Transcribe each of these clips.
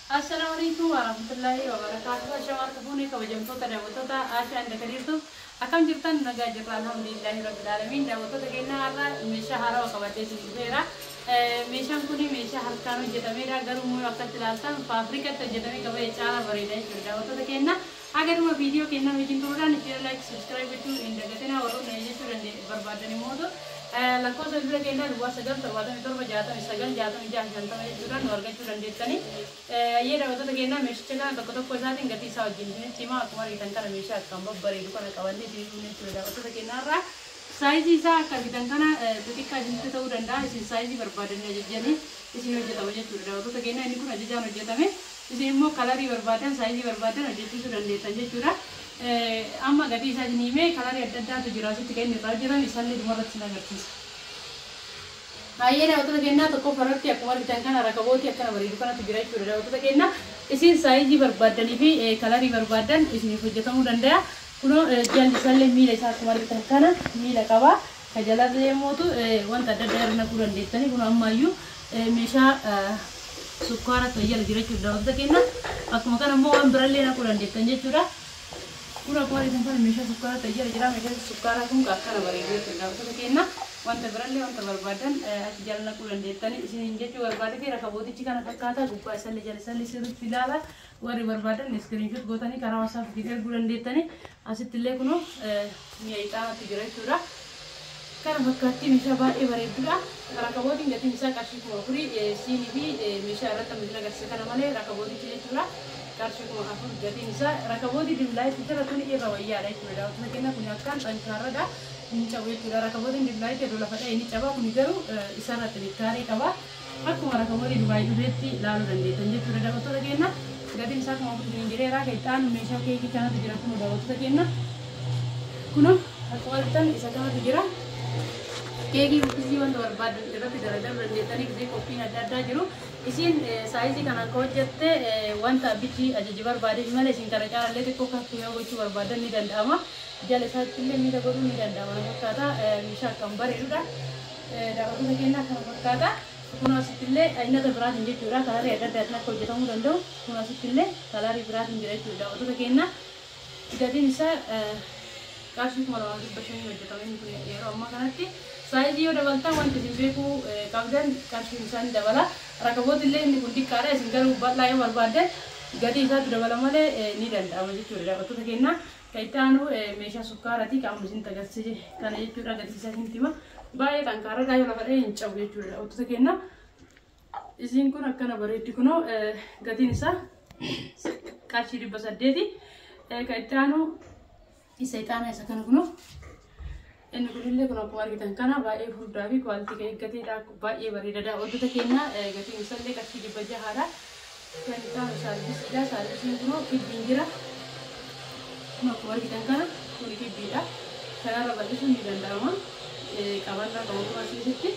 Assalamualaikum warahmatullahi wabarakatuh. Asyamar kafuni kabajamtoota daawwattoota Aashaa inda kadiirtu akkam jirtan nagaa jirra alhamdulillahi rabbil alamin. Daawwattoota keenya har'a meeshaa haarawaa qabatee dhufeera. Meeshaan kun meeshaa harkaan hojjetameedha. Garuu akka ilaaltan faafirikatti hojjetamee qabee caalaa bareeda jechuudha. Daawwattoota keenya agaruma viidiyoo keenya wajjin turuudhaan itti like subscribe gochuu hin dagatinaa. Warroonni jechuu barbaadan immoo lakkoofsa dura keenya duwwaa 977 jechuudhaan nu argachuu dandeessanii. Daawwattoota keenya meeshicha kana tokko tokko isaatiin gatii isaa wajjin cimaa akkuma argitan kana meeshaa akkam babbareedu kana qabannee deemuun jechuudha. Daawwattoota keenyarraa saayizii isaa akka argitan kana xixiqqaa isinitti ta'uu danda'a. Isin saayizii barbaadan ajajanii isin hojjetama jechuudha. Daawwattoota keenya inni kun ajajaan hojjetame. Isin immoo kalarii barbaadan saayizii barbaadan hojjechiisuu dandeessan jechuudha. Amma gatii isaa isin himee kalarii adda addaatu jira asitti kan inni irraa hojjetan isaallee dhumarratti isin agarsiisa. Daawwattoota keenya tokko farratti akkuma argitan kana rakabooti akkana bareedu kanatu jira jechuudha. Daawwattoota keenya isin saayizii barbaadanii fi kalarii barbaadan isiniif hojjetamuu danda'a. Kuno jalli isaallee miila isaa akkuma argitan kana miila qaba. Ka jalarra yemmuutu wanta adda addaa irra naquu dandeessanii kun ammayyuu meeshaa sukkaara fayyada jira jechuudha. Daawwattoota keenya akkuma kana immoo waan birallee naquu dandeessan jechuudha. Kun akkuma argitan kana meeshaa sukkaara fayyada jira. Meeshaan sukkaaraa kun akkana bareedu jechuudha. Daawwattoota keenya wanta birallee wanta barbaadan achi jala naquu dandeessanii isin jechuu barbaadate rakabootichi kana fakkaata. Gubbaa isaallee jala isaallee sirriitti ilaala. Warri barbaadan iskiriinshot gootanii karaa WhatsApp erguu dandeessanii. Asitti illee kunoo mi'a ixaanaatu jira jechuudha. Kana fakkaatti meeshaa baay'ee bareedduudha. Rakabootiin gatiin isaa qarshii 4,000 siinii fi meeshaa irratti miidhagina agarsiisa kana malee rakabootichi jechuudha. Qarshii 4,000 gatiin isaa rakabootii dibilaayit jira kun irra wayyaadha jechuudha. Daawwattoota keenya kun akkaan xankaarradha. Inni cabu jechuudha. Rakabootiin dibilaayit iddoo lafa dha'ee ni caba. Kun garuu isarratti likkaarii qaba. Akkuma rakabootii Dubaayii dhufeetti ilaaluu dandeessan jechuudha. Daawwattoota keenya gatiin isaa kuma kudhan jireera. Keessaan meeshaa keekii kanatu jira. Kun daawwattoota keenya kun akkuma argitan isa kanatu jira. Keekii kukkisii wanta barbaadan irratti dalagaluu dandeessanii gisee qophiin adda addaa jiru. Isin saayizii kana akka hojjette wanta bichi ajaji barbaade malee isin kana caalaallee xiqqoo kaffee gochuu barbaadan ni danda'ama. Jala isaatti illee miidha godhuu ni danda'ama. Fakkaata meeshaa akkam bareedudha. Daawwattoota keenya kana fakkaata. Kun asitti illee aynata biraatiin jechuudha. Kalarii adda addaatiin akka hojjetamuu danda'u. Kun asitti illee kalarii biraatiin jira jechuudha. Daawwattoota keenya gatiin isaa qarshii 2,500 hojjetamee kun yeroo ammaa kanatti saayizii yoo dabaltan wanti isin beekuu qabdan qarshiin isaanii dabala. Rakabooti illee inni kun xiqqaadha. Isin garuu bal'aa yoo barbaaddan gatii isaatu dabala malee ni danda'ama jechuudha. Daawwattoota keenya kan itti aanu meeshaa sukkaaraati. Qaamni isin agarsiise kana jechuudha. Gatii isaa isin hima. Baay'ee xankaarradhaa yoo lafa dha'ee hin cabu jechuudha. Daawwattoota keenya isin kun akkana bareeddi kunoo gatiin isaa qarshii 800. Kan itti aanu isa ixaana isa kana kunoo inni kunillee kun akkuma argitan kana baay'ee furdaa fi kwaaltii eeggateedha. Baay'ee bareeda. Daawwattoota keenya gatiin isaallee qarshii 600dha. Kan ixaanu saarbisidha. Saarbisiin kunoo kibbiin jira. Kun akkuma argitan kana kun kibbiidha. Kanarra bal'isuun ni danda'ama. Qabannaa qabatuma asitti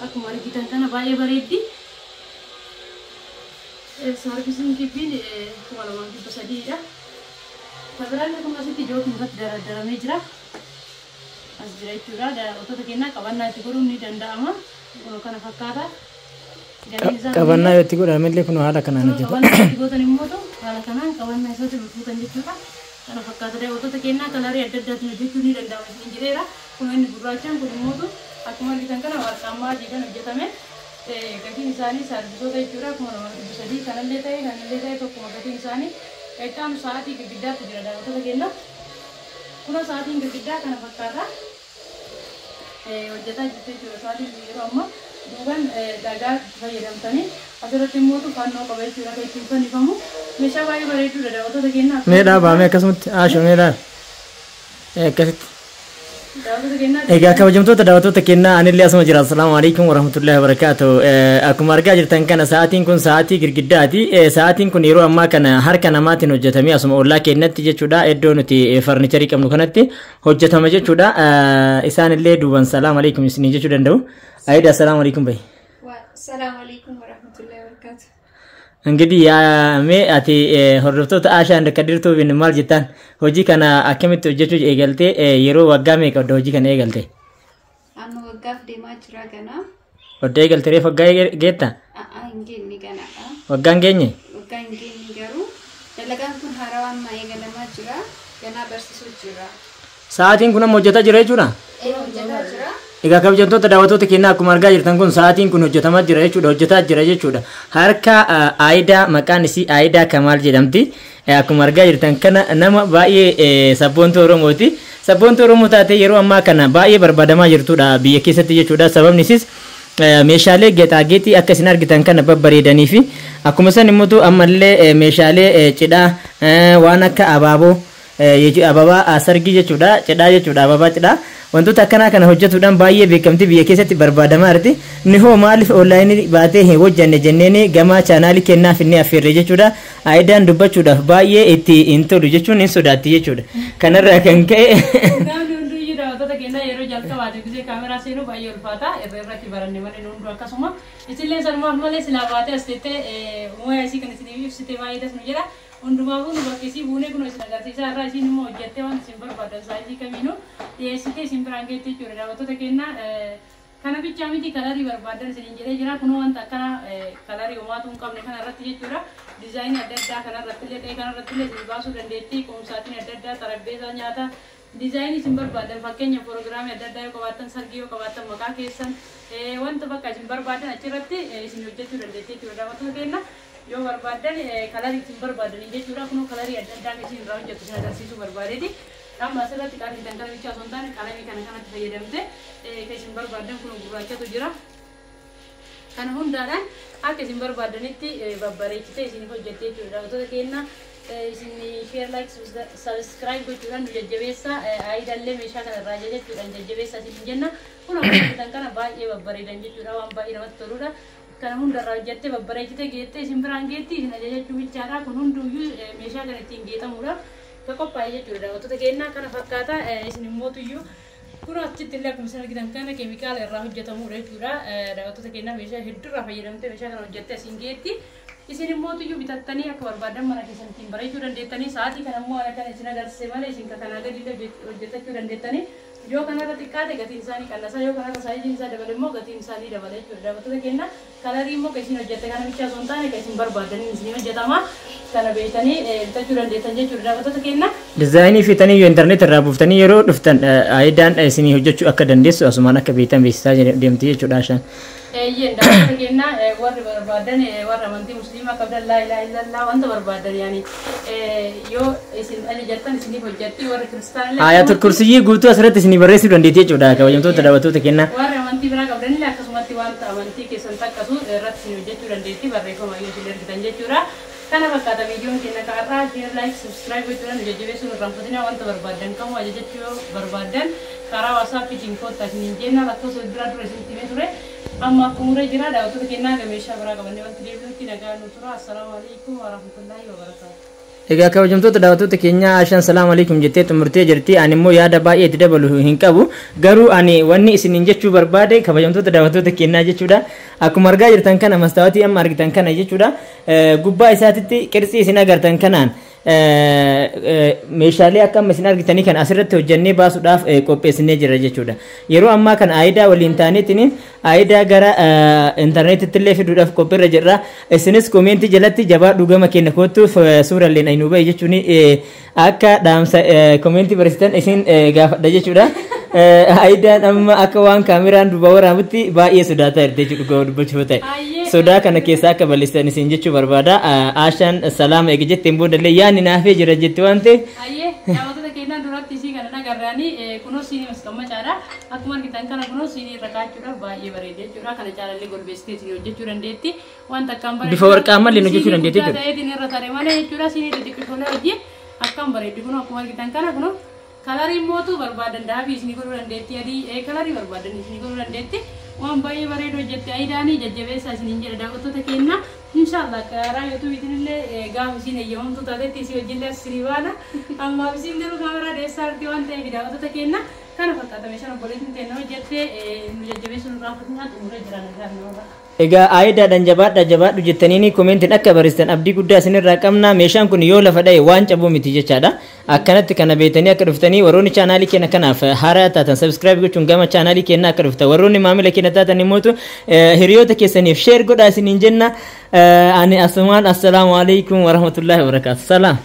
akkuma argitan kana baay'ee bareeddi. Saarbisiin kibbiin 2,300dha. Kabiraallee kun asitti jootiin irratti daradaramee jira. As jira jechuudha. Daawwattoota keenya qabannaa itti godhuun ni danda'ama. Kana fakkaata. Qabannaa yoo itti godhamellee kun haala kanaan hojjeta. Qabannaa itti gootan immoo haala kanaan qabannaa isaatti bulfuutan jechuudha. Kana fakkaata. Daawwattoota keenya kalarii adda addaatiin hojjechuu ni danda'ama. Isin jireera. Kun inni gurraachaan kun immoo akkuma argitan kana warqaammaa adiidhaan hojjetame. Gatiin isaanii saarbisoota jechuudha. 2,300 kanallee ta'e tokkuma gatiin isaanii. Kaitaan sa'aatii girgiddaatu jira. Daawwattoota keenya kun sa'aatiin girgiddaa kana fakkaata. Hojjetaa jirtu jechuudha. Sa'aatiin yeroo ammaa duubaan dhagaa fayyadamtanii asirratti immoo fannoo qaba jechuudha. Kan ittiin fannifamu meeshaa baay'ee bareedduudha. Daawwattoota keenya meedhaa baamee akkasumatti aasho meedhaa akkasitti. Egaa kabajamtoota daawwattoota keenya anillee asuma jira. Assalaamu alaykum warahmatullahi wabarakatuh. Akkuma argaa jirtan kana sa'aatiin kun sa'aatii girgiddaati. Sa'aatiin kun yeroo ammaa kana harka namaatiin hojjetamee asuma ollaa keenyatti jechuudha. Iddoo nuti farnicharii qabnu kanatti hojjetama jechuudha. Isaanillee duuban salaamu alaykum isinii jechuu danda'u. Ayida assalaamu alaykum bayi. Assalamu alaikum warahmatullahi wabarakatuh. እንግዲህ ያሜ አቲ ሆርዶፍቶት አሻ እንደከድርቶ ቢን ማል ጅታን ሆጂ ከና አከምት ሆጀቹ ኤገልቴ የሮ ወጋሜ ቀዶ ሆጂ ከና ኤገልቴ አኑ ወጋፍ ዴማ ጅራ ገና ወደ ኤገልቴ ፈጋይ ጌታ እንጌ ንገና ወጋን ገኘ ወጋን harawaan eegalamaa jira. Ganaa barsiisuu jira. Sa'aatiin kun amma hojjetaa jira jechuudha. Hojjetaa jira. Egaa kabajamtoota daawwattoota keenya akkuma argaa jirtan kun sa'aatiin kun hojjetamaa jira jechuudha, hojjetaa jira jechuudha. Harka Aayidaa maqaan isii Aayidaa Kamaal jedhamti. Akkuma argaa jirtan kana nama baay'ee sabboontuu Oromooti. Sabboontuu Oromoo taatee yeroo ammaa kana baay'ee barbaadamaa jirtudha biyya keessatti jechuudha. Sababni isaas meeshaalee geexaageexii akka isin argitan kana babbareedanii fi akkuma san immoo ammallee meeshaalee cidhaa waan akka abaaboo ababaa sargii jechuudha, cidhaa jechuudha, ababaa cidhaa wantoota akkanaa kana hojjetuudhaan baay'ee beekamtii biyya keessatti barbaadamaa jirti. Ni hoo maaliif onlaayinii baatee hin hojjanne jenneeni gama chaanaalii kennaaf inni affeerre jechuudha. Aayidaan dubbachuudhaaf baay'ee itti hin tolu jechuun hin sodaatti jechuudha. Kanarraa kan ka'e namni hunduyyuu daawwattoota keenya yeroo jalqabaate gisee kaameraa seenuu baay'ee ulfaata irratti baranne malee hundu akkasuma isillee sanumaaf malee silaa baatee as teettee uumaa isii kan isin ibsite baay'eetas nu jedha. Hundumaafuu nu bakkisii buunee kun isin agarsiisaa irraa isin immoo hojjettee waan isin barbaadan saayizii kamiinuu dhiyeessitee isin biraan geettee jechuudha. Daawwattoota keenya kana bichaa miti kalarii barbaadan isin jedhee jira. Kun wanta akkana kalarii homaatu hin qabne kana irratti jechuudha. Dizaayinii adda addaa kana irratti illee ta'e kana irratti illee isin baasuu dandeetti. Qoomsaatiin adda addaa xarabbeessaa nyaata dizaayinii isin barbaadan fakkeenya proogiraamii adda addaa yoo qabaattan sargii yoo qabaattan maqaa keessan wanta bakka isin barbaadan achirratti isin hojjechuu dandeetti jechuudha. Daawwattoota keenya yoo barbaadan kalarii isin barbaadan jechuudha. Kun kalarii adda addaa isin irraa hojjettu isin agarsiisuu barbaadeeti. Amma asirratti qaaliidhaan kana bichaa osoo hin taane qalamii kana kanatti fayyadamte kan isin barbaadan kun gurraachatu jira. Kana hundaadhaan akka isin barbaadanitti babbareechitee isin hojjettee jechuudha. Daawwattoota keenya isin share like subscribe gochuudhaan nu jajjabeessa. Aayidaallee meeshaa kana irraa jechuudhaan jajjabeessa isin jenna. Kun akkuma kana baay'ee babbareedan jechuudha, waan baay'ee namatti toludha. Kana hundarraa hojjettee babbareechitee geettee isin biraan geetti isin ajajachuu bichaadha. Kun hunduyyuu meeshaa kana ittiin geetamuudhaaf ka qophaa'e jechuudha. Daawwattoota keenya kana fakkaata isin immootuyyuu kun achitti illee akkuma isin argitan kana keemikaala irraa hojjetamudha jechuudha. Daawwattoota keenya meeshaa hedduurraa fayyadamtee meeshaa kana hojjettee isin geetti. Isin immootuyyuu bitattanii akka barbaadan mana keessan ittiin bareechuu dandeettanii sa'aatii kana immoo kana isin agarsiise malee isin kanaa gadi hojjetachuu dandeettanii. Yoo kanarra xiqqaate gatiin isaanii qannasa, yoo kanarra saayiziin isaa dabale immoo gatiin isaanii dabala jechuudha. Daawwattoota keenya kalarii immoo kan isin hojjette kana bichaa osoo hin taane kan isin barbaadanii isin hojjetama. Kana beekanii bitachuu dandeettan jechuudha. Daawwattoota keenya dizaayinii fitanii yoo intarneet irraa buuftanii yeroo dhuftan Aayidaan isin hojjechuu akka dandeessu asumaan akka beektan beeksisaa deemti jechuudha. Ashaan eeyyeen daawwattoota keenya warri barbaadan warra amantii musliimaa qabdan laa ilaaha illallaa wanta barbaadan yaani yoo isin ajajattan isiniif hojjetti warri kiristaanillee Aayatul Kursiyyi guutuu asirratti isin barreessuu dandeetti jechuudha. Kabajamtoota daawwattoota keenya warri amantii biraa qabdanillee akkasumatti wanta amantii keessan taqqasu irratti isin hojjechuu dandeetti barreeffama yoo isin ergitan jechuudha. Kana fakkaata viidiyoon keenya kanarraa share like subscribe gochuudhaan nu jajjabeessuu nu irraanfatinaa wanta barbaadan kamuu ajajachuu yoo barbaadan karaa WhatsApp-tiin koottaa isiniin jenna lakkoofsa biraa dura isinitti himee ture. Amma akkuma jira daawwattoota keenyaa gameeshaa biraa qabannee wanti deebinutti nagaa nu tura. Assalaamu alaikum warahmatullaahi wabarakaatuh. Egaa kabajamtoota daawwattoota keenyaa Ashaan salaamu alaikum jettee xumurtee jirti. Ani immoo yaada baay'ee itti dabalu hin qabu. Garuu ani wanni isiniin jechuu barbaade kabajamtoota daawwattoota keenyaa jechuudha. Akkuma argaa jirtan kana mastaawatii amma argitan kana jechuudha. Gubbaa isaatitti qirxii isin agartan kanaan meeshaalee akka amma isin argitanii kan asirratti hojjannee baasuudhaaf qopheessinee jira jechuudha. Yeroo ammaa kana Aayidaa waliin taaneetiin Aayidaa gara intarneetitti illee fiduudhaaf qophiirra jirra. Isinis koomentii jalatti jabaa dhugama kenna kootuuf suurallee aynuu bahe jechuun akka dhaamsa koomentii barreessitan isin gaafadha jechuudha. Aayidaan amma akka waan kaameraan duuba waraabutti baay'ee sodaataa jirti jechuudha dubbachuu ta'e. Sodaa kana keessa akka balleessan isin jechuu barbaada. Ashaan salaama eegi jetteen boodallee yaani naafee jira jetti waan ta'eef. Daawwattoota keenyaa duratti isii kana nagarraanii kunoo siinii masqammachaadha. Akkuma argitan kana kunoo siinii irra kaa'achuudhaaf baay'ee bareeda jechuudha. Kana caalallee golbeessitee isin hojjechuu dandeetti. Wanta akkam bareedu. Bifa warqaa malee hojjechuu dandeetti jechuudha. Ta'eetiin irra tare malee jechuudha. Siinii xixiqqoo hojii akkam bareedu kunoo akkuma argitan kana kunoo kalarii mootu barbaadan daabii isin godhuu dandeetti. Adii kalarii barbaadan isin godhuu dandeetti. Waan baay'ee bareedu hojjette Aayidaanii jajjabeessaa isiniin jedha daawwattoota keenya. Inshallah karaa YouTubeetiin illee gaafa isin eeyyamamtu taatetti isii wajjillee asii baana. Ammaaf isin garuu kaameraa deessaarti waan ta'eef daawwattoota keenya kana fakkaata meeshaan obboleettiin teenya hojjettee nu jajjabeessuun irraa xumuree jira nagaa nama. Egaa Aayidaadhaan jabaadhu jettanii koomentiin akka barreessitan abdii guddaa isinirraa qabna. Meeshaan kun yoo lafa dha'e waan cabuu miti jechaadha. Akkanatti kana beektanii akka dhuftanii warroonni chaanaalii keenya kanaaf haaraa taatan subscribe gochuun gama chaanaalii keenya akka dhuftan warroonni maamila keenya taatan immoo hiriyoota keessaniif share godhaa isiniin jenna. Ani asumaan assalaamu alaikum warahmatullahi wabarakatuh. Salaam.